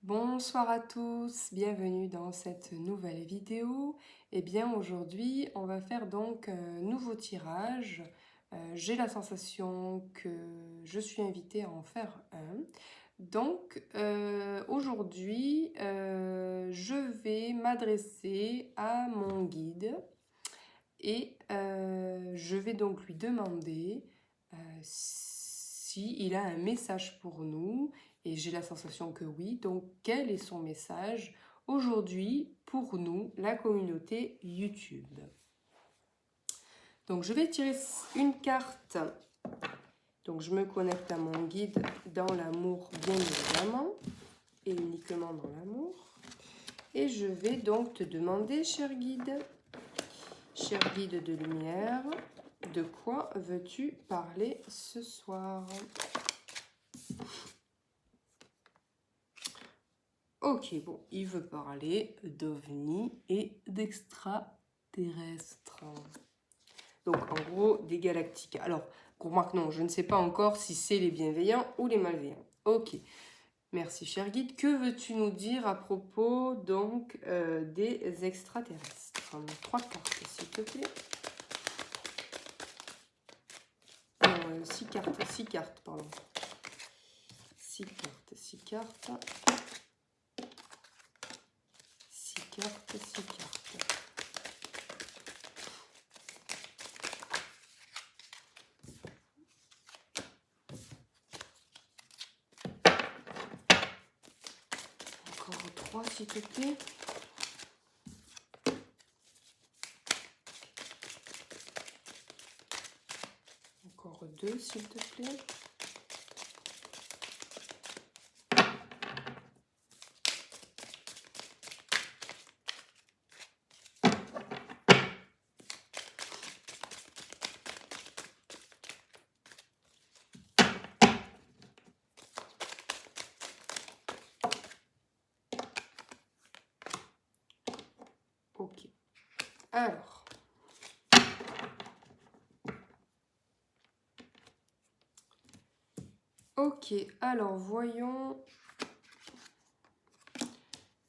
Bonsoir à tous, bienvenue dans cette nouvelle vidéo. Eh bien aujourd'hui on va faire donc un nouveau tirage. J'ai la sensation que je suis invitée à en faire un. Donc aujourd'hui je vais m'adresser à mon guide et je vais donc lui demander s'il a un message pour nous. Et j'ai la sensation que oui. Donc, quel est son message aujourd'hui pour nous, la communauté YouTube? Donc, je vais tirer une carte. Donc, je me connecte à mon guide dans l'amour, bien évidemment, et uniquement dans l'amour. Et je vais donc te demander, cher guide de lumière, de quoi veux-tu parler ce soir? Ok, bon, il veut parler d'ovnis et d'extraterrestres. Donc, en gros, des galactiques. Alors, remarque, non, je ne sais pas encore si c'est les bienveillants ou les malveillants. Ok, merci, cher guide. Que veux-tu nous dire à propos, donc, des extraterrestres? 3 cartes, s'il te plaît. Non, 6 cartes, pardon. 6 cartes. 6 cartes. Encore 3, s'il te plaît. Encore 2, s'il te plaît. Ok. Alors. Ok, alors voyons.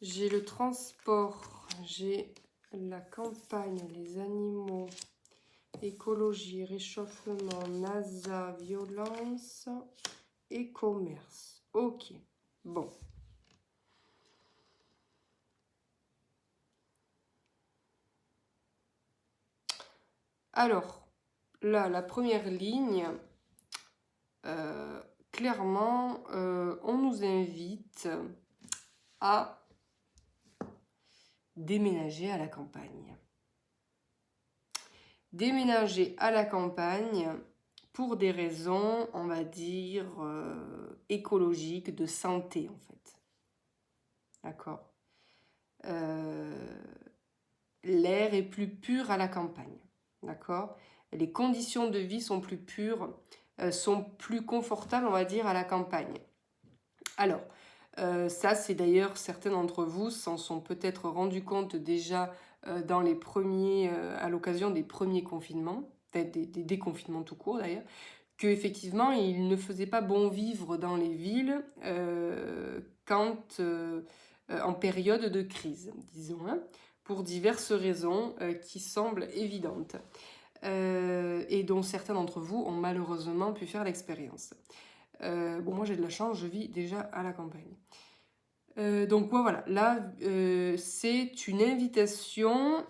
J'ai le transport, j'ai la campagne, les animaux, écologie, réchauffement, NASA, violence et commerce. Ok, bon. Alors, là, la première ligne, clairement, on nous invite à déménager à la campagne. Déménager à la campagne pour des raisons, on va dire, écologiques, de santé en fait. D'accord. L'air est plus pur à la campagne. D'accord. Les conditions de vie sont plus pures, sont plus confortables, on va dire, à la campagne. Alors, ça, c'est d'ailleurs, certains d'entre vous s'en sont peut-être rendus compte déjà dans les premiers, à l'occasion des premiers confinements, peut-être des déconfinements tout court d'ailleurs, qu'effectivement, il ne faisait pas bon vivre dans les villes en période de crise, disons, hein, pour diverses raisons qui semblent évidentes et dont certains d'entre vous ont malheureusement pu faire l'expérience. Bon, moi j'ai de la chance, je vis déjà à la campagne. Donc voilà, là c'est une invitation,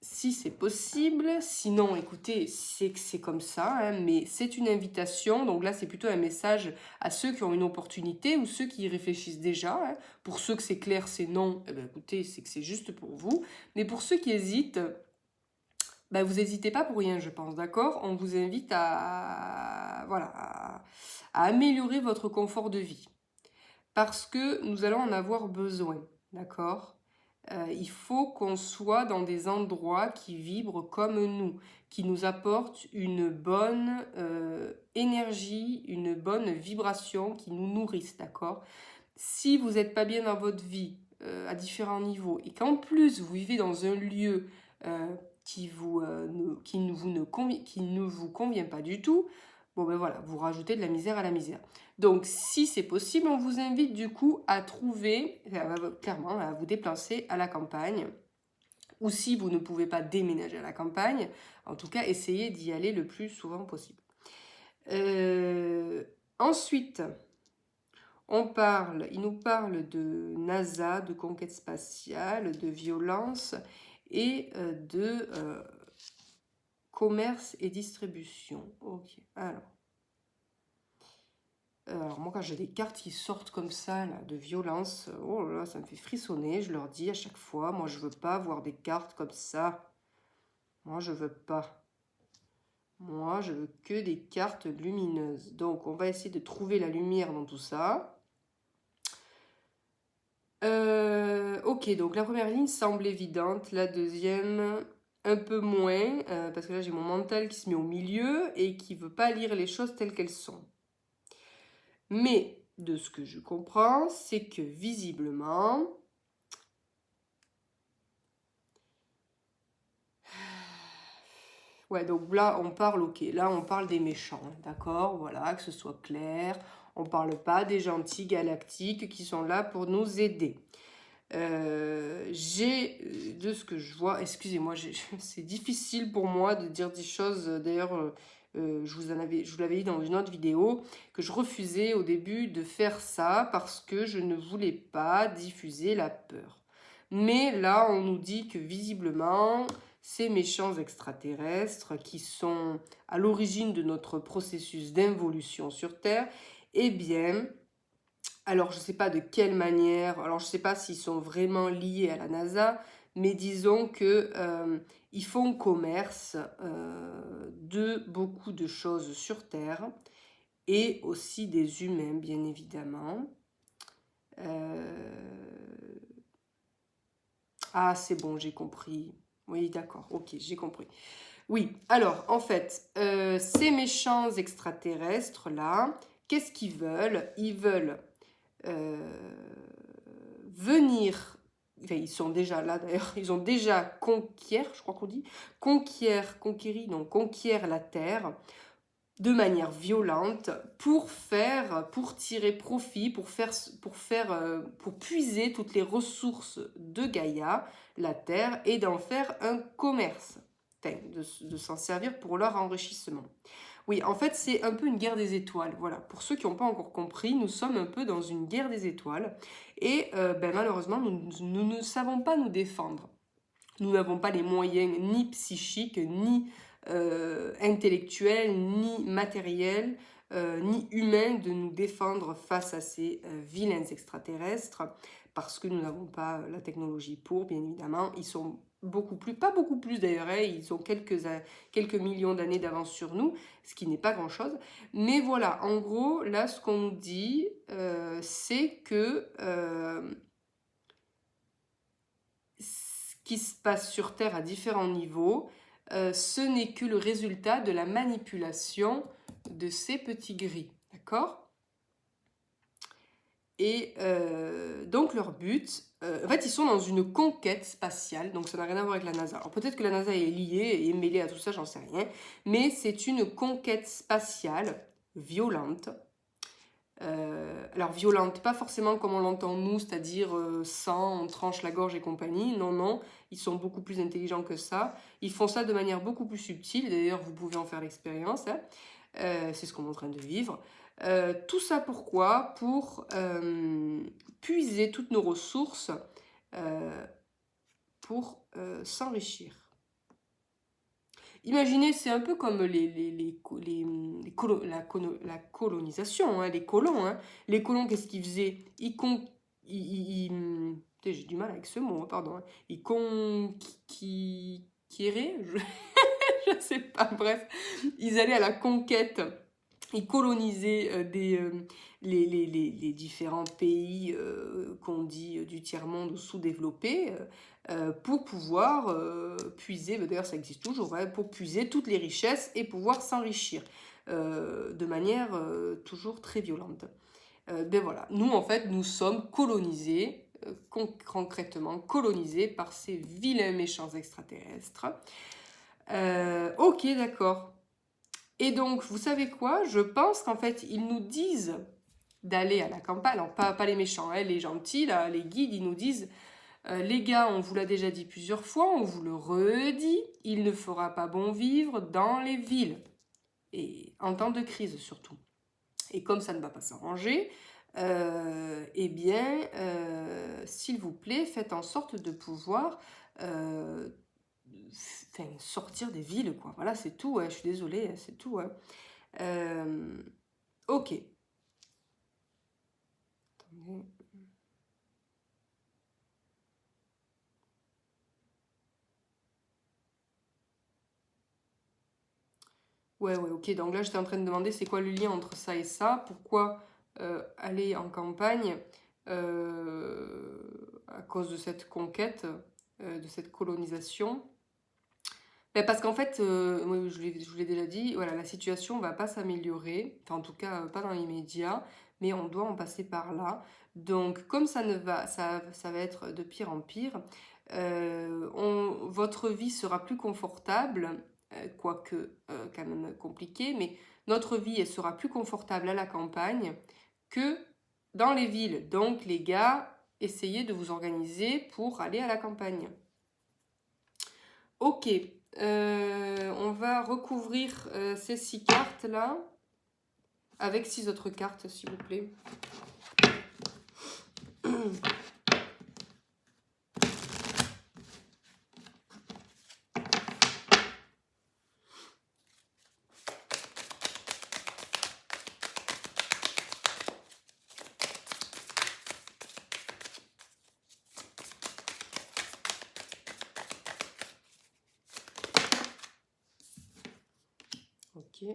si c'est possible. Sinon, écoutez, c'est que c'est comme ça, hein, mais c'est une invitation. Donc là, c'est plutôt un message à ceux qui ont une opportunité ou ceux qui y réfléchissent déjà. Hein. Pour ceux que c'est clair, c'est non, eh bien, écoutez, c'est que c'est juste pour vous. Mais pour ceux qui hésitent, ben, vous n'hésitez pas pour rien, je pense, d'accord? On vous invite voilà, à améliorer votre confort de vie. Parce que nous allons en avoir besoin, d'accord? Il faut qu'on soit dans des endroits qui vibrent comme nous, qui nous apportent une bonne énergie, une bonne vibration, qui nous nourrissent, d'accord? Si vous n'êtes pas bien dans votre vie, à différents niveaux, et qu'en plus vous vivez dans un lieu qui ne vous convient pas du tout, Bon ben voilà, vous rajoutez de la misère à la misère. Donc si c'est possible, on vous invite du coup à trouver, clairement, à vous déplacer à la campagne. Ou si vous ne pouvez pas déménager à la campagne, en tout cas, essayez d'y aller le plus souvent possible. Ensuite, il nous parle de NASA, de conquête spatiale, de violence et de commerce et distribution. Ok, alors moi quand j'ai des cartes qui sortent comme ça, là, de violence, oh là là, ça me fait frissonner, je leur dis à chaque fois, moi je veux pas voir des cartes comme ça. Moi je veux pas. Moi je veux que des cartes lumineuses. Donc on va essayer de trouver la lumière dans tout ça. Ok, donc la première ligne semble évidente, la deuxième un peu moins, parce que là j'ai mon mental qui se met au milieu et qui veut pas lire les choses telles qu'elles sont. Mais de ce que je comprends, c'est que visiblement, ouais, donc là on parle, ok, là on parle des méchants, d'accord, voilà, que ce soit clair, on parle pas des gentils galactiques qui sont là pour nous aider. De ce que je vois, excusez-moi, c'est difficile pour moi de dire des choses, d'ailleurs je vous l'avais dit dans une autre vidéo, que je refusais au début de faire ça parce que je ne voulais pas diffuser la peur. Mais là, on nous dit que visiblement, ces méchants extraterrestres qui sont à l'origine de notre processus d'involution sur Terre, eh bien, alors, je ne sais pas de quelle manière, alors je ne sais pas s'ils sont vraiment liés à la NASA, mais disons que ils font commerce de beaucoup de choses sur Terre et aussi des humains, bien évidemment. Ah, c'est bon, j'ai compris. Oui, d'accord, ok, j'ai compris. Oui, alors, en fait, ces méchants extraterrestres-là, qu'est-ce qu'ils veulent? Ils veulent venir, enfin, ils sont déjà là d'ailleurs, ils ont déjà conquiert, je crois qu'on dit, conquiert la terre de manière violente pour tirer profit, pour puiser toutes les ressources de Gaïa, la terre, et d'en faire un commerce, enfin, de s'en servir pour leur enrichissement. Oui, en fait, c'est un peu une guerre des étoiles. Voilà, pour ceux qui n'ont pas encore compris, nous sommes un peu dans une guerre des étoiles. Et malheureusement, nous ne savons pas nous défendre. Nous n'avons pas les moyens ni psychiques, ni intellectuels, ni matériels, ni humains de nous défendre face à ces vilains extraterrestres, parce que nous n'avons pas la technologie pour, bien évidemment. Ils sont beaucoup plus, pas beaucoup plus d'ailleurs, hein, ils ont quelques millions d'années d'avance sur nous, ce qui n'est pas grand-chose. Mais voilà, en gros, là, ce qu'on nous dit, c'est que ce qui se passe sur Terre à différents niveaux, ce n'est que le résultat de la manipulation de ces petits gris. D'accord ? Et donc leur but, en fait ils sont dans une conquête spatiale, donc ça n'a rien à voir avec la NASA. Alors peut-être que la NASA est liée et est mêlée à tout ça, j'en sais rien, mais c'est une conquête spatiale violente. Alors violente, pas forcément comme on l'entend nous, c'est-à-dire sang, on tranche la gorge et compagnie. Non, non, ils sont beaucoup plus intelligents que ça. Ils font ça de manière beaucoup plus subtile. D'ailleurs, vous pouvez en faire l'expérience. Hein. C'est ce qu'on est en train de vivre. Tout ça pourquoi? Pour puiser toutes nos ressources pour s'enrichir. Imaginez, c'est un peu comme la colonisation, hein, les colons. Hein. Les colons, qu'est-ce qu'ils faisaient? J'ai du mal avec ce mot, hein, pardon. Hein. Ils conquéraient, je ne sais pas, bref. Ils allaient à la conquête. Ils colonisaient les différents pays qu'on dit du tiers-monde ou sous-développés pour pouvoir puiser, d'ailleurs ça existe toujours, ouais, pour puiser toutes les richesses et pouvoir s'enrichir de manière toujours très violente. Ben voilà, nous en fait, nous sommes colonisés, concrètement colonisés par ces vilains méchants extraterrestres. Ok, d'accord. Et donc, vous savez quoi? Je pense qu'en fait, ils nous disent d'aller à la campagne. Alors, pas les méchants, hein, les gentils, là, les guides, ils nous disent les gars, on vous l'a déjà dit plusieurs fois, on vous le redit, il ne fera pas bon vivre dans les villes. Et en temps de crise surtout. Et comme ça ne va pas s'arranger, eh bien, s'il vous plaît, faites en sorte de pouvoir sortir des villes, quoi. Voilà, c'est tout, ouais, je suis désolée, c'est tout. Ouais. Ok. Attendez. Ouais, ok. Donc là, j'étais en train de demander c'est quoi le lien entre ça et ça. Pourquoi aller en campagne à cause de cette conquête, de cette colonisation. Ben parce qu'en fait, moi, je vous l'ai déjà dit, voilà, la situation ne va pas s'améliorer, enfin en tout cas pas dans l'immédiat, mais on doit en passer par là. Donc comme ça va être de pire en pire, votre vie sera plus confortable, quoique quand même compliquée, mais notre vie elle sera plus confortable à la campagne que dans les villes. Donc les gars, essayez de vous organiser pour aller à la campagne. Ok, on va recouvrir ces 6 cartes là avec 6 autres cartes s'il vous plaît.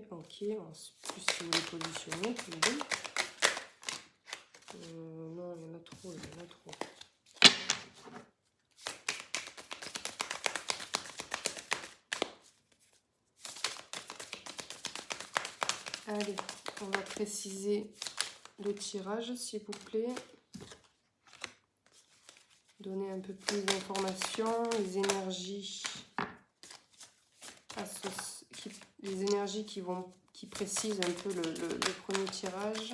Ok, on sait plus si vous les positionnez tous les deux. Non, il y en a trop, Allez, on va préciser le tirage s'il vous plaît. Donner un peu plus d'informations, les énergies qui précisent un peu le premier tirage.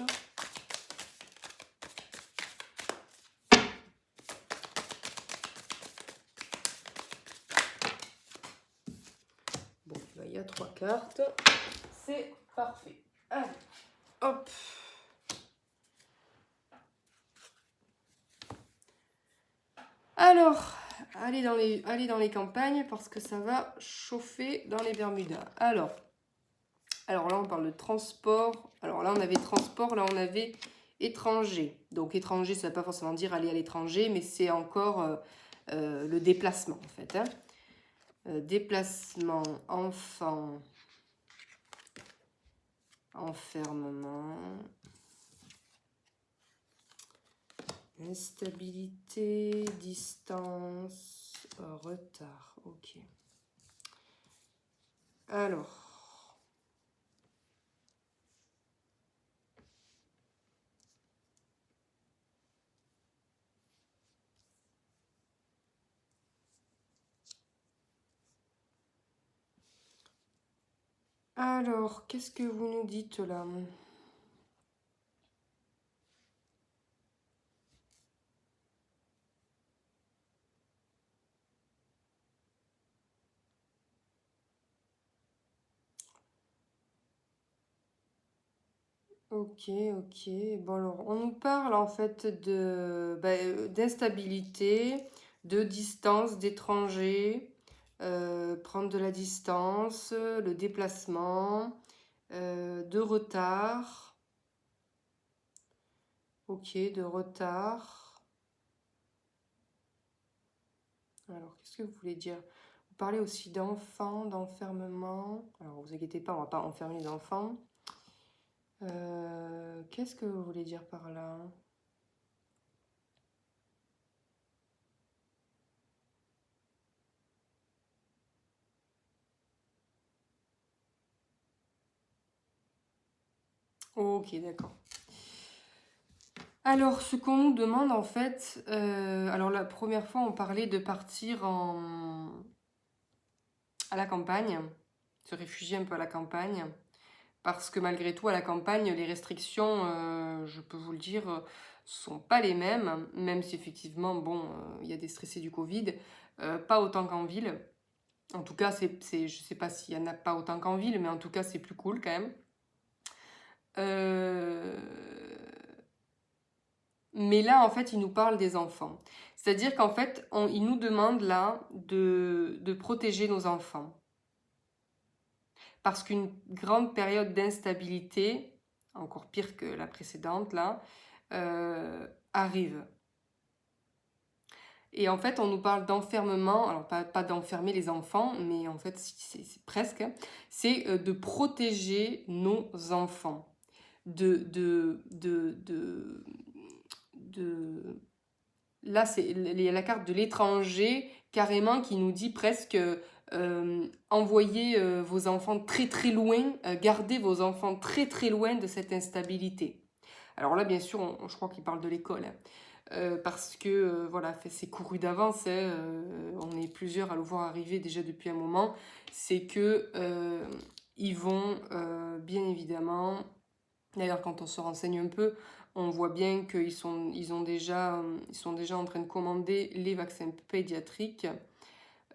Bon, là, il y a 3 cartes. C'est parfait. Allez, hop. Alors, allez dans les campagnes parce que ça va chauffer dans les Bermudas. Alors là, on parle de transport. Alors là, on avait transport, là, on avait étranger. Donc, étranger, ça ne veut pas forcément dire aller à l'étranger, mais c'est encore le déplacement, en fait. Hein. Déplacement, enfant, enfermement, instabilité, distance, retard. Ok. Alors. Alors, qu'est-ce que vous nous dites là? Ok. Bon alors, on nous parle en fait d'instabilité, de distance, d'étranger, prendre de la distance, le déplacement, de retard. Ok, de retard. Alors, qu'est-ce que vous voulez dire? Vous parlez aussi d'enfants, d'enfermement. Alors, vous inquiétez pas, on va pas enfermer les enfants. Qu'est-ce que vous voulez dire par là? Ok, d'accord. Alors, ce qu'on nous demande en fait, alors la première fois on parlait de partir à la campagne, se réfugier un peu à la campagne. Parce que malgré tout, à la campagne, les restrictions, je peux vous le dire, sont pas les mêmes, même si effectivement, bon, il y a des stressés du Covid, pas autant qu'en ville. En tout cas, je sais pas s'il y en a pas autant qu'en ville, mais en tout cas, c'est plus cool quand même. Euh, Mais là, en fait, il nous parle des enfants. C'est-à-dire qu'en fait, il nous demande là de protéger nos enfants. Parce qu'une grande période d'instabilité, encore pire que la précédente là, arrive. Et en fait, on nous parle d'enfermement, alors pas d'enfermer les enfants, mais en fait, c'est presque, c'est de protéger nos enfants. De, de, de, de Là, c'est la carte de l'étranger, carrément, qui nous dit presque envoyez vos enfants très très loin, gardez vos enfants très très loin de cette instabilité. Alors là, bien sûr, je crois qu'il parle de l'école, hein. Parce que voilà, c'est couru d'avance, hein, on est plusieurs à le voir arriver déjà depuis un moment. C'est que ils vont bien évidemment. D'ailleurs, quand on se renseigne un peu, on voit bien qu'ils sont déjà en train de commander les vaccins pédiatriques.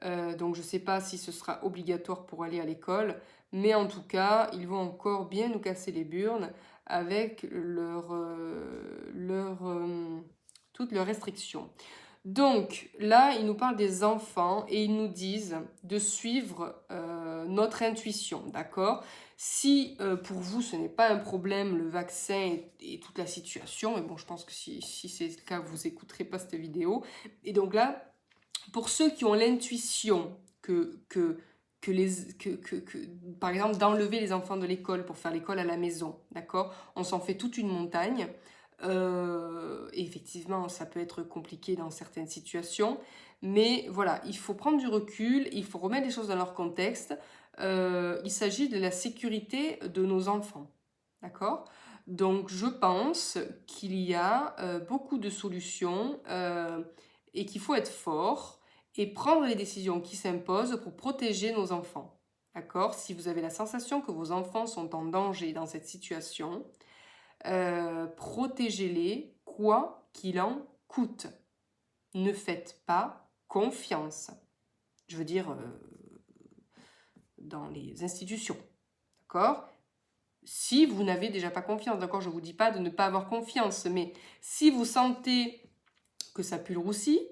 Donc je ne sais pas si ce sera obligatoire pour aller à l'école, mais en tout cas, ils vont encore bien nous casser les burnes avec toutes leurs restrictions. Donc là, ils nous parlent des enfants et ils nous disent de suivre notre intuition, d'accord? Si pour vous ce n'est pas un problème, le vaccin et toute la situation, mais bon, je pense que si c'est le cas, vous n'écouterez pas cette vidéo. Et donc là, pour ceux qui ont l'intuition par exemple, d'enlever les enfants de l'école pour faire l'école à la maison, d'accord? On s'en fait toute une montagne. Et effectivement, ça peut être compliqué dans certaines situations. Mais voilà, il faut prendre du recul, il faut remettre les choses dans leur contexte. Il s'agit de la sécurité de nos enfants, d'accord? Donc, je pense qu'il y a beaucoup de solutions et qu'il faut être fort et prendre les décisions qui s'imposent pour protéger nos enfants. D'accord? Si vous avez la sensation que vos enfants sont en danger dans cette situation, protégez-les quoi qu'il en coûte. Ne faites pas confiance. Je veux dire, dans les institutions. D'accord? Si vous n'avez déjà pas confiance, d'accord? Je ne vous dis pas de ne pas avoir confiance, mais si vous sentez que ça pue le roussi,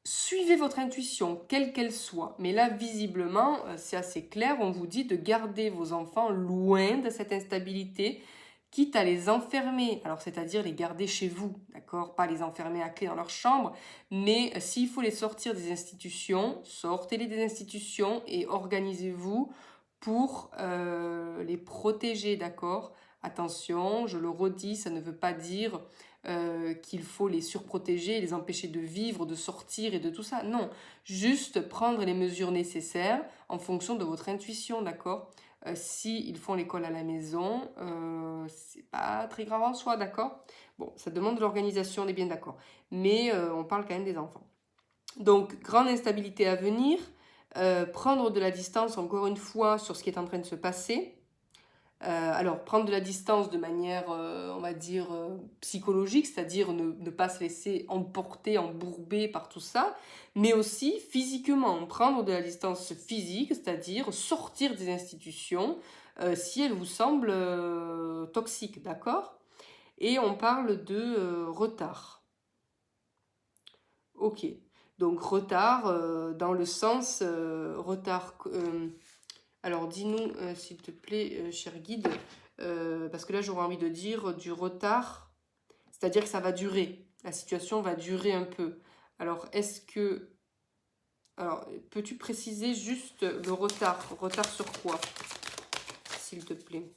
suivez votre intuition, quelle qu'elle soit. Mais là, visiblement, c'est assez clair, on vous dit de garder vos enfants loin de cette instabilité, quitte à les enfermer, alors c'est-à-dire les garder chez vous, d'accord? Pas les enfermer à clé dans leur chambre, mais s'il faut les sortir des institutions, sortez-les des institutions et organisez-vous pour les protéger, d'accord? Attention, je le redis, ça ne veut pas dire qu'il faut les surprotéger, les empêcher de vivre, de sortir et de tout ça. Non, juste prendre les mesures nécessaires en fonction de votre intuition, d'accord? S'ils font l'école à la maison, c'est pas très grave en soi, d'accord? Bon, ça demande de l'organisation, on est bien d'accord. Mais on parle quand même des enfants. Donc, grande instabilité à venir. Prendre de la distance, encore une fois, sur ce qui est en train de se passer. Alors, prendre de la distance de manière, on va dire, psychologique, c'est-à-dire ne pas se laisser emporter, embourber par tout ça, mais aussi physiquement, prendre de la distance physique, c'est-à-dire sortir des institutions si elles vous semblent toxiques, d'accord? Et on parle de retard. Ok, donc retard dans le sens retard... alors dis-nous, s'il te plaît, cher guide, parce que là j'aurais envie de dire du retard, c'est-à-dire que ça va durer, la situation va durer un peu. Alors est-ce que... Alors, peux-tu préciser juste le retard? Retard sur quoi, s'il te plaît?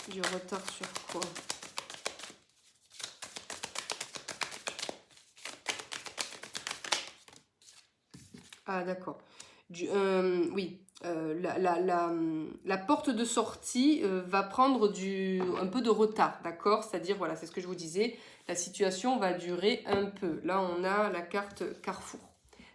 Du retard sur quoi? Ah d'accord. Oui, la porte de sortie va prendre un peu de retard, d'accord? C'est-à-dire, voilà, c'est ce que je vous disais, la situation va durer un peu. Là, on a la carte Carrefour.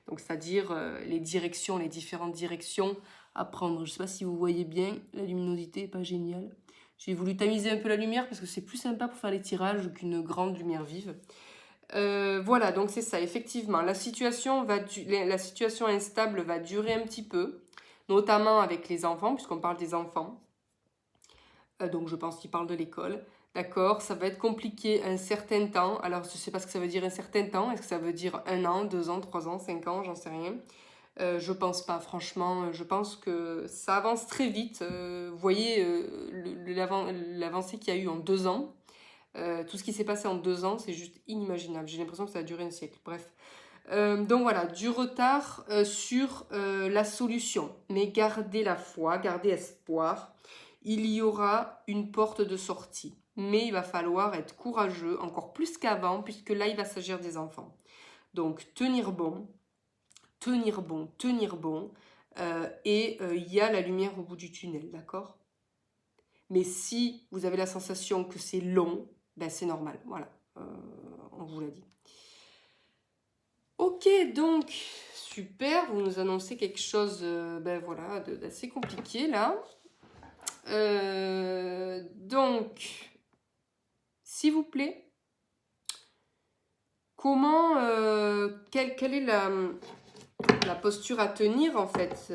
Donc, c'est-à-dire les directions, les différentes directions à prendre. Je ne sais pas si vous voyez bien, la luminosité n'est pas géniale. J'ai voulu tamiser un peu la lumière parce que c'est plus sympa pour faire les tirages qu'une grande lumière vive. Voilà, donc c'est ça, effectivement. La situation instable va durer un petit peu, notamment avec les enfants, puisqu'on parle des enfants. Donc je pense qu'il parle de l'école. D'accord, ça va être compliqué un certain temps. Alors je ne sais pas ce que ça veut dire un certain temps. Est-ce que ça veut dire 1 an, 2 ans, 3 ans, 5 ans, j'en sais rien. Je pense pas, franchement. Je pense que ça avance très vite. Vous voyez l'avancée qu'il y a eu en 2 ans. Tout ce qui s'est passé en 2 ans, c'est juste inimaginable. J'ai l'impression que ça a duré un siècle. Bref. Donc voilà, du retard sur la solution. Mais gardez la foi, gardez espoir. Il y aura une porte de sortie. Mais il va falloir être courageux, encore plus qu'avant, puisque là, il va s'agir des enfants. Donc, tenir bon, tenir bon, tenir bon. Et il y a la lumière au bout du tunnel, d'accord? Mais si vous avez la sensation que c'est long, ben c'est normal, voilà. On vous l'a dit. Ok, donc, super, vous nous annoncez quelque chose ben voilà, d'assez compliqué là. Donc, s'il vous plaît, comment, quelle est la posture à tenir en fait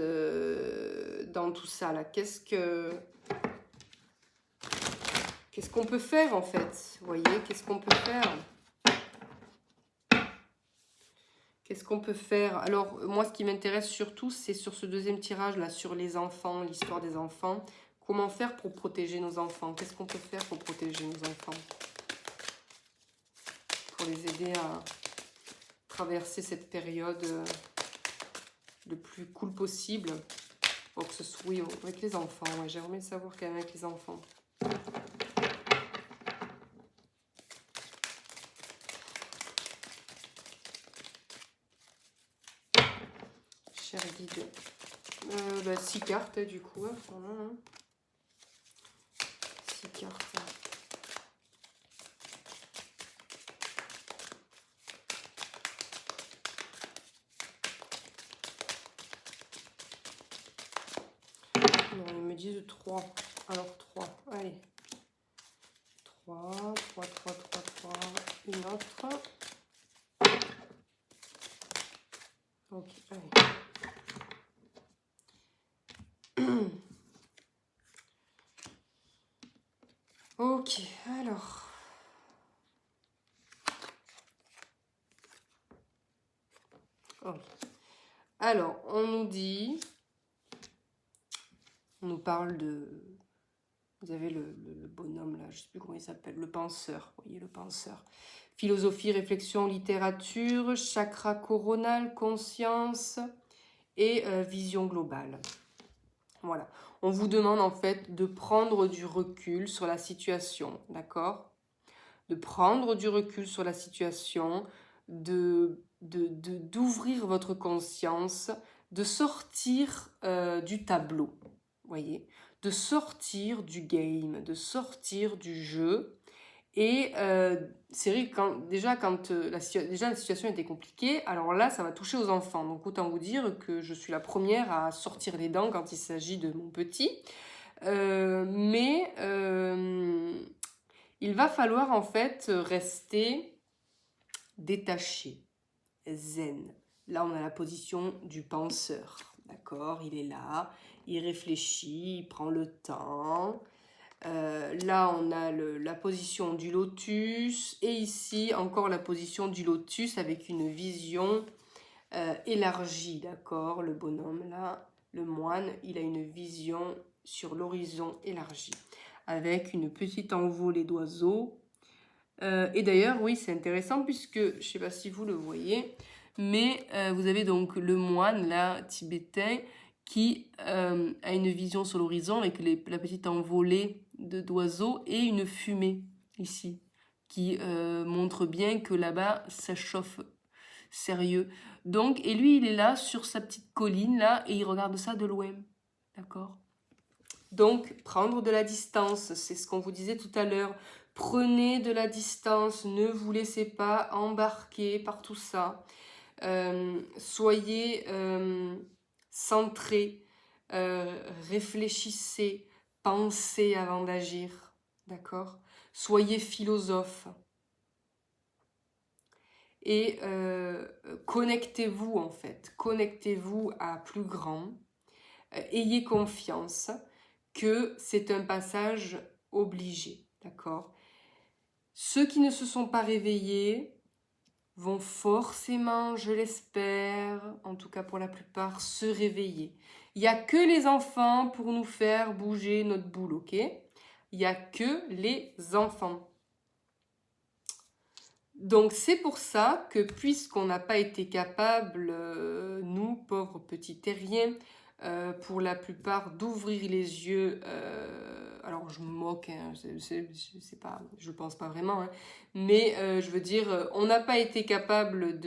dans tout ça là? Qu'est-ce qu'on peut faire en fait? Vous voyez, qu'est-ce qu'on peut faire? Qu'est-ce qu'on peut faire? Alors, moi, ce qui m'intéresse surtout, c'est sur ce deuxième tirage là, sur les enfants, l'histoire des enfants. Comment faire pour protéger nos enfants? Qu'est-ce qu'on peut faire pour protéger nos enfants? Pour les aider à traverser cette période le plus cool possible. Pour que ce soit, oui, avec les enfants. Ouais, j'aimerais savoir quand même avec les enfants. Cher guide. 6 cartes, du coup. Hein, 6 cartes. Non, ils me disent 3. Alors 3. Allez. 3, 3, 3, 3, 3. Une autre. Ok, allez. Ok, alors. Ok. Alors, on nous dit... On nous parle de... Vous avez le bonhomme là, je ne sais plus comment il s'appelle, le penseur. Vous voyez, le penseur. Philosophie, réflexion, littérature, chakra coronal, conscience et vision globale. Voilà. On vous demande en fait de prendre du recul sur la situation, d'accord? De prendre du recul sur la situation, d'ouvrir votre conscience, de sortir du tableau, voyez, de sortir du game, de sortir du jeu. Et c'est vrai que déjà la situation était compliquée, alors là, ça va toucher aux enfants. Donc autant vous dire que je suis la première à sortir les dents quand il s'agit de mon petit. Mais il va falloir en fait rester détaché, zen. Là, on a la position du penseur, d'accord? Il est là, il réfléchit, il prend le temps. Là, on a la position du lotus et ici, encore la position du lotus avec une vision élargie, d'accord? Le bonhomme, là, le moine, il a une vision sur l'horizon élargie avec une petite envolée d'oiseaux. Et d'ailleurs, oui, c'est intéressant puisque, je ne sais pas si vous le voyez, mais vous avez donc le moine, là, tibétain, qui a une vision sur l'horizon avec la petite envolée d'oiseaux et une fumée ici, qui montre bien que là-bas, ça chauffe sérieux. Donc, et lui, il est là sur sa petite colline, là, et il regarde ça de loin, d'accord? Donc, prendre de la distance, c'est ce qu'on vous disait tout à l'heure. Prenez de la distance, ne vous laissez pas embarquer par tout ça. Soyez centré, réfléchissez, pensez avant d'agir, d'accord? Soyez philosophe. Et connectez-vous en fait, connectez-vous à plus grand, ayez confiance que c'est un passage obligé, d'accord? Ceux qui ne se sont pas réveillés vont forcément, je l'espère, en tout cas pour la plupart, se réveiller. Il n'y a que les enfants pour nous faire bouger notre boule, ok? Il n'y a que les enfants. Donc c'est pour ça que puisqu'on n'a pas été capable, nous, pauvres petits terriens, pour la plupart, d'ouvrir les yeux, alors je me moque, hein, c'est pas, je pense pas vraiment, hein, mais je veux dire, on n'a pas été capable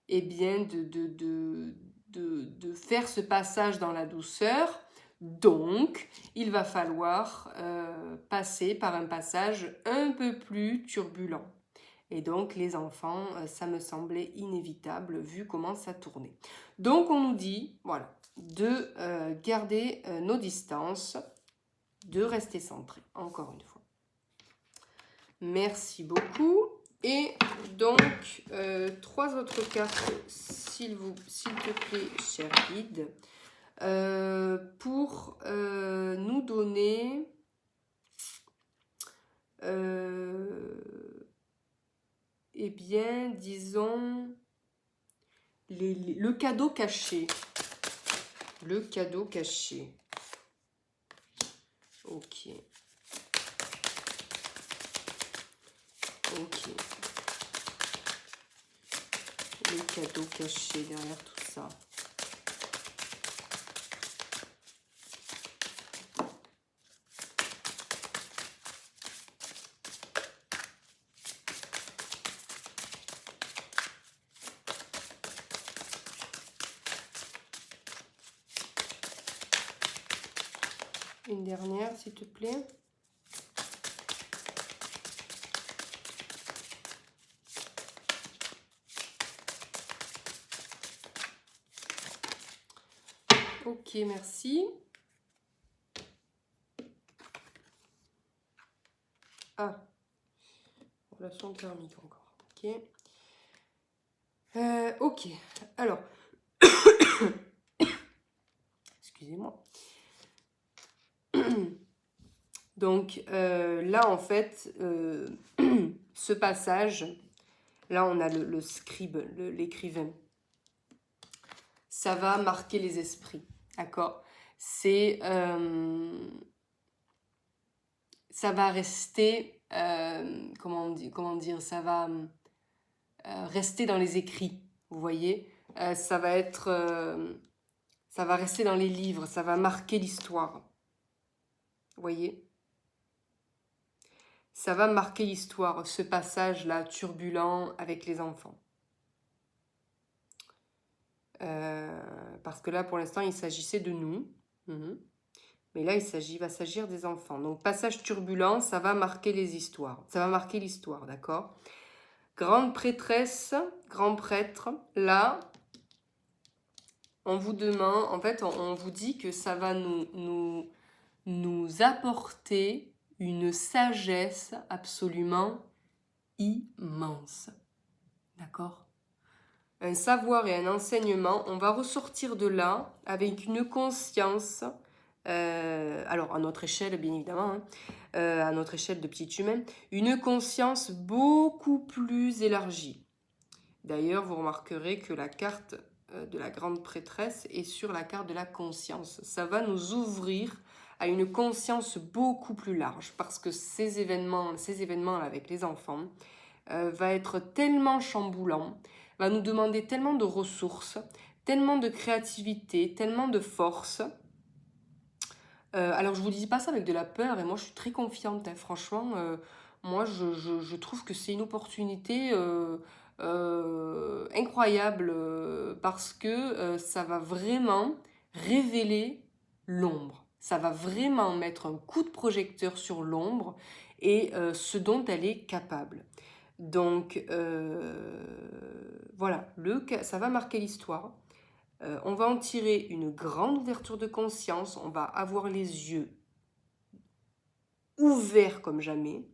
eh bien, de faire ce passage dans la douceur. Donc, il va falloir passer par un passage un peu plus turbulent. Et donc, les enfants, ça me semblait inévitable vu comment ça tournait. Donc, on nous dit, voilà, de garder nos distances, de rester centré, encore une fois. Merci beaucoup. Et donc, 3 autres cartes, s'il te plaît, cher guide, pour nous donner eh bien, disons, le cadeau caché. Le cadeau caché. Ok. Ok. Le cadeau caché derrière tout ça. Une dernière, s'il te plaît. Ok, merci. Ah, relation thermique encore. Ok. Ok, alors, excusez-moi. Donc là, en fait, ce passage, là, on a le scribe, l'écrivain. Ça va marquer les esprits, d'accord? C'est... ça va rester... comment dire? Ça va rester dans les écrits, vous voyez? Ça va être... ça va rester dans les livres, ça va marquer l'histoire. Vous voyez? Ça va marquer l'histoire, ce passage-là turbulent avec les enfants. Parce que là, pour l'instant, il s'agissait de nous. Mais là, va s'agir des enfants. Donc, passage turbulent, ça va marquer les histoires. Ça va marquer l'histoire, d'accord? Grande prêtresse, grand prêtre, là, on vous demande, en fait, on vous dit que ça va nous apporter une sagesse absolument immense. D'accord? Un savoir et un enseignement, on va ressortir de là avec une conscience, alors à notre échelle bien évidemment, hein, à notre échelle de petit humain, une conscience beaucoup plus élargie. D'ailleurs, vous remarquerez que la carte de la grande prêtresse est sur la carte de la conscience. Ça va nous ouvrir à une conscience beaucoup plus large parce que ces événements avec les enfants va être tellement chamboulant, va nous demander tellement de ressources, tellement de créativité, tellement de force. Alors je vous dis pas ça avec de la peur et moi je suis très confiante, hein, franchement. Moi je trouve que c'est une opportunité incroyable parce que ça va vraiment révéler l'ombre. Ça va vraiment mettre un coup de projecteur sur l'ombre et ce dont elle est capable. Donc, voilà, ça va marquer l'histoire. On va en tirer une grande ouverture de conscience, on va avoir les yeux ouverts comme jamais.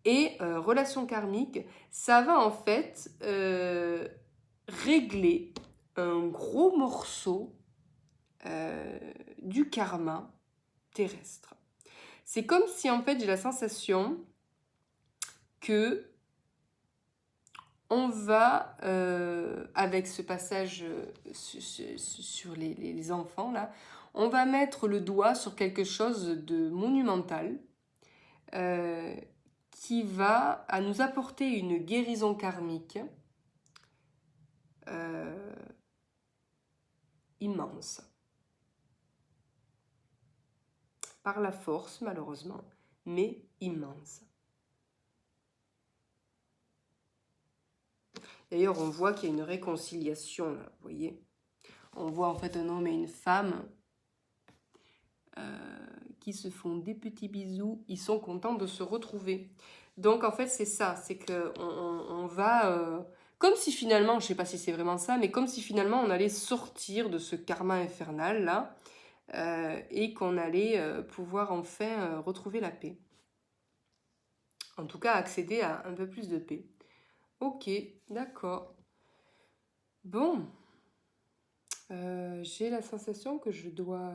Et relation karmique, ça va en fait régler un gros morceau du karma terrestre. C'est comme si en fait j'ai la sensation que on va, avec ce passage sur les enfants là, on va mettre le doigt sur quelque chose de monumental qui va à nous apporter une guérison karmique immense. Par la force, malheureusement, mais immense. D'ailleurs, on voit qu'il y a une réconciliation, là, vous voyez. On voit en fait un homme et une femme qui se font des petits bisous. Ils sont contents de se retrouver. Donc, en fait, c'est ça. C'est qu'on va... comme si finalement, je ne sais pas si c'est vraiment ça, mais comme si finalement on allait sortir de ce karma infernal, là, et qu'on allait pouvoir enfin retrouver la paix. En tout cas, accéder à un peu plus de paix. Ok, d'accord. Bon, j'ai la sensation que je dois...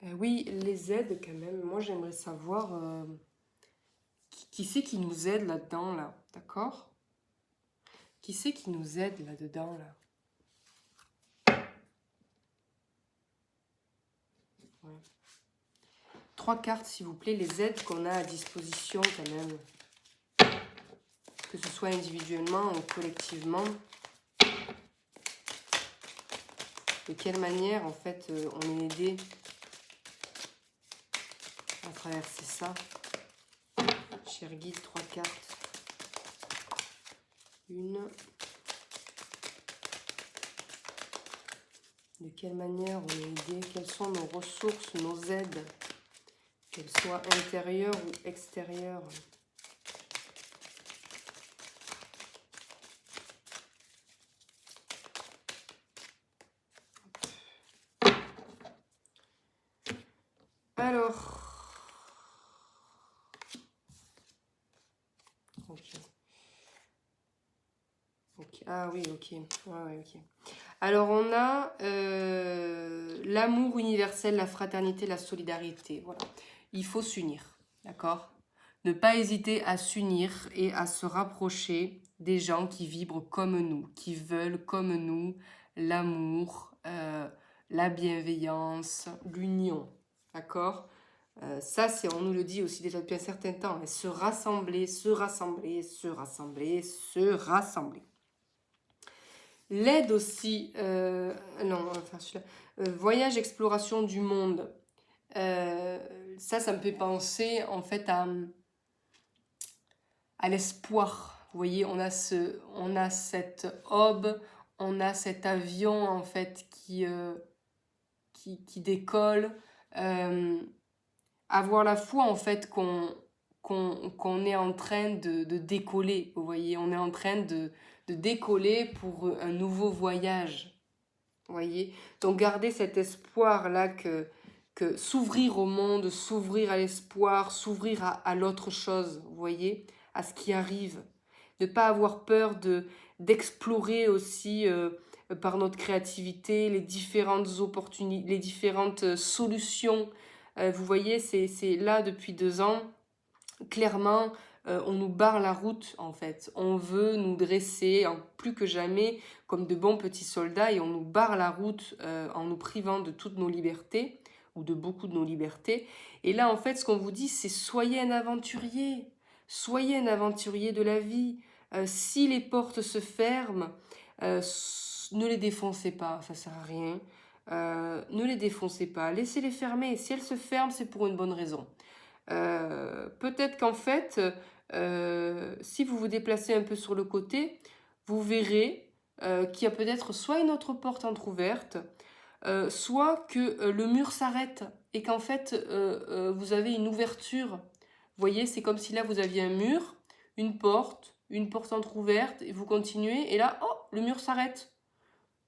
oui, les aides quand même. Moi, j'aimerais savoir qui c'est qui nous aide là-dedans, là. D'accord? Qui c'est qui nous aide là-dedans, là? Ouais. 3 cartes, s'il vous plaît, les aides qu'on a à disposition quand même. Que ce soit individuellement ou collectivement. De quelle manière, en fait, on est aidé à traverser ça. Cher guide, 3 cartes. Une. De quelle manière on est aidé? Quelles sont nos ressources, nos aides? Qu'elles soient intérieures ou extérieures. Alors, ok. Ah oui, ok. Ouais, ok. Alors, on a l'amour universel, la fraternité, la solidarité. Voilà. Il faut s'unir, d'accord? Ne pas hésiter à s'unir et à se rapprocher des gens qui vibrent comme nous, qui veulent comme nous l'amour, la bienveillance, l'union, d'accord? Ça, on nous le dit aussi déjà depuis un certain temps. Hein, se rassembler, se rassembler, se rassembler, se rassembler. L'aide aussi, non, enfin celui-là, voyage, exploration du monde. Ça me fait penser en fait à l'espoir. Vous voyez, on a cette aube, on a cet avion en fait qui décolle. Avoir la foi en fait qu'on est en train de décoller. Vous voyez, on est en train de décoller pour un nouveau voyage. Vous voyez, donc garder cet espoir là que s'ouvrir au monde, s'ouvrir à l'espoir, s'ouvrir à l'autre chose. Vous voyez, à ce qui arrive. Ne pas avoir peur d'explorer aussi par notre créativité les différentes opportunités, les différentes solutions. Vous voyez, c'est là depuis 2 ans, clairement, on nous barre la route en fait. On veut nous dresser plus que jamais comme de bons petits soldats et on nous barre la route en nous privant de toutes nos libertés ou de beaucoup de nos libertés. Et là, en fait, ce qu'on vous dit, c'est soyez un aventurier. Soyez un aventurier de la vie. Si les portes se ferment, ne les défoncez pas, ça sert à rien. Ne les défoncez pas, laissez-les fermer. Si elles se ferment, c'est pour une bonne raison. Peut-être qu'en fait, si vous vous déplacez un peu sur le côté, vous verrez qu'il y a peut-être soit une autre porte entrouverte, soit que le mur s'arrête et qu'en fait, vous avez une ouverture. Vous voyez, c'est comme si là, vous aviez un mur, une porte entrouverte, et vous continuez, et là, oh, le mur s'arrête.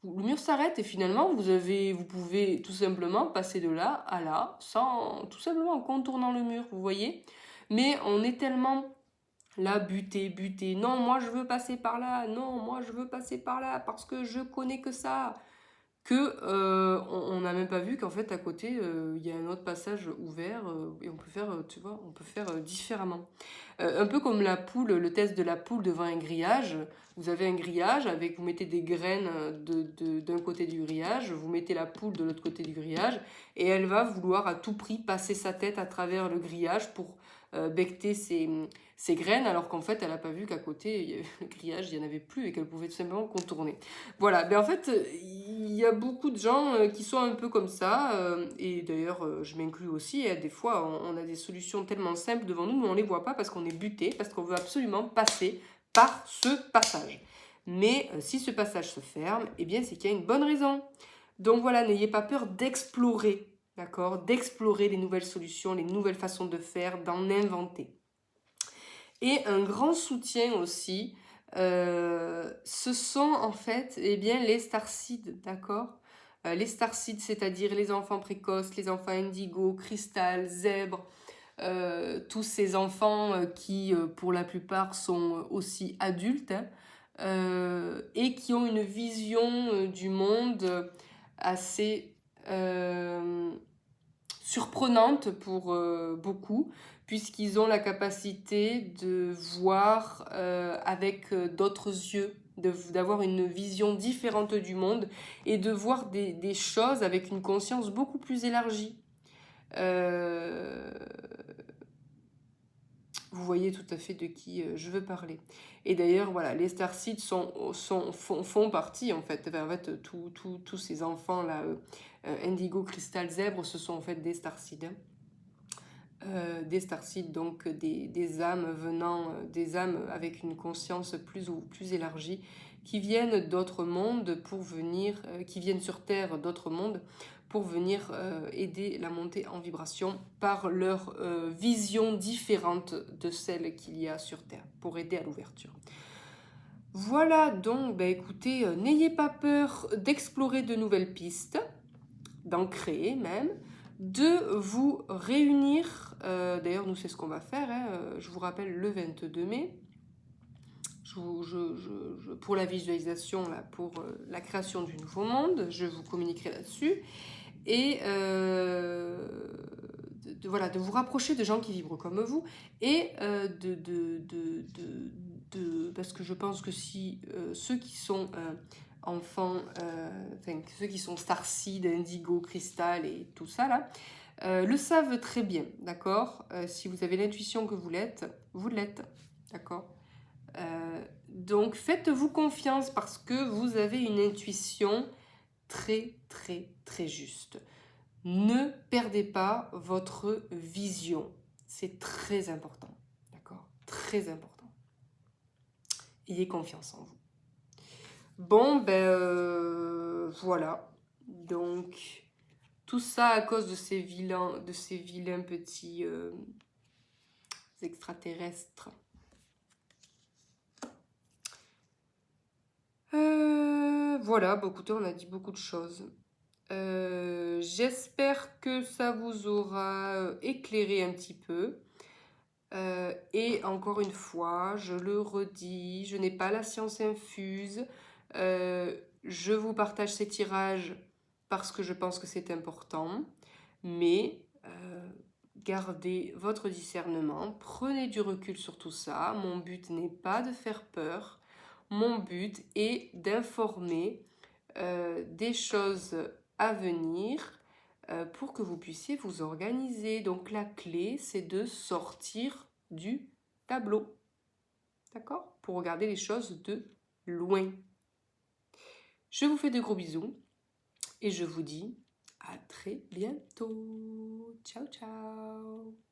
Le mur s'arrête et finalement, vous pouvez tout simplement passer de là à là, sans, tout simplement en contournant le mur, vous voyez. Mais on est tellement là, buté, non, moi je veux passer par là, non, moi je veux passer par là, parce que je connais que ça, que on n'a même pas vu qu'en fait à côté il y a un autre passage ouvert et on peut faire tu vois, on peut faire différemment. Un peu comme la poule, le test de la poule devant un grillage. Vous avez un grillage avec, vous mettez des graines d'un côté du grillage, vous mettez la poule de l'autre côté du grillage et elle va vouloir à tout prix passer sa tête à travers le grillage pour becqueter ses graines, alors qu'en fait elle n'a pas vu qu'à côté le grillage il n'y en avait plus et qu'elle pouvait tout simplement contourner. Voilà, ben en fait il y a beaucoup de gens qui sont un peu comme ça et d'ailleurs je m'inclus aussi, hein, des fois on a des solutions tellement simples devant nous mais on ne les voit pas parce qu'on est buté, parce qu'on veut absolument passer par ce passage. Mais si ce passage se ferme, eh bien c'est qu'il y a une bonne raison. Donc voilà, n'ayez pas peur d'explorer, d'accord? D'explorer les nouvelles solutions, les nouvelles façons de faire, d'en inventer. Et un grand soutien aussi, ce sont en fait eh bien, les starseeds, d'accord? Les starseeds, c'est-à-dire les enfants précoces, les enfants indigo, cristal, zèbre, tous ces enfants qui, pour la plupart, sont aussi adultes hein, et qui ont une vision du monde assez surprenante pour beaucoup, puisqu'ils ont la capacité de voir avec d'autres yeux, d'avoir une vision différente du monde et de voir des choses avec une conscience beaucoup plus élargie. Euh, vous voyez tout à fait de qui je veux parler. Et d'ailleurs, voilà, les starseeds font partie, en fait. Enfin, en fait, tous ces enfants-là, indigo, cristal, zèbre, ce sont en fait des starseeds. Hein. Des starseeds, donc des âmes venant, des âmes avec une conscience plus élargie, qui viennent d'autres mondes pour venir, qui viennent sur Terre d'autres mondes pour venir aider la montée en vibration par leur vision différente de celle qu'il y a sur Terre, pour aider à l'ouverture. Voilà donc, bah écoutez, n'ayez pas peur d'explorer de nouvelles pistes, d'en créer même, de vous réunir, d'ailleurs nous c'est ce qu'on va faire, hein, je vous rappelle le 22 mai, pour la visualisation, là, pour la création du nouveau monde, je vous communiquerai là-dessus, et voilà, de vous rapprocher de gens qui vibrent comme vous, et parce que je pense que si ceux qui sont enfants, ceux qui sont starseed, indigo, cristal et tout ça là, le savent très bien, d'accord. Si vous avez l'intuition que vous l'êtes, d'accord. Donc faites-vous confiance parce que vous avez une intuition très très très juste. Ne perdez pas votre vision, c'est très important, d'accord, très important. Ayez confiance en vous. Bon, ben voilà. Donc, tout ça à cause de ces vilains petits extraterrestres. Voilà, bah, écoutez, on a dit beaucoup de choses. J'espère que ça vous aura éclairé un petit peu. Et encore une fois, je le redis, je n'ai pas la science infuse. Je vous partage ces tirages parce que je pense que c'est important. Mais gardez votre discernement, prenez du recul sur tout ça. Mon but n'est pas de faire peur. Mon but est d'informer des choses à venir pour que vous puissiez vous organiser. Donc la clé, c'est de sortir du tableau. D'accord? Pour regarder les choses de loin. Je vous fais de gros bisous et je vous dis à très bientôt. Ciao, ciao!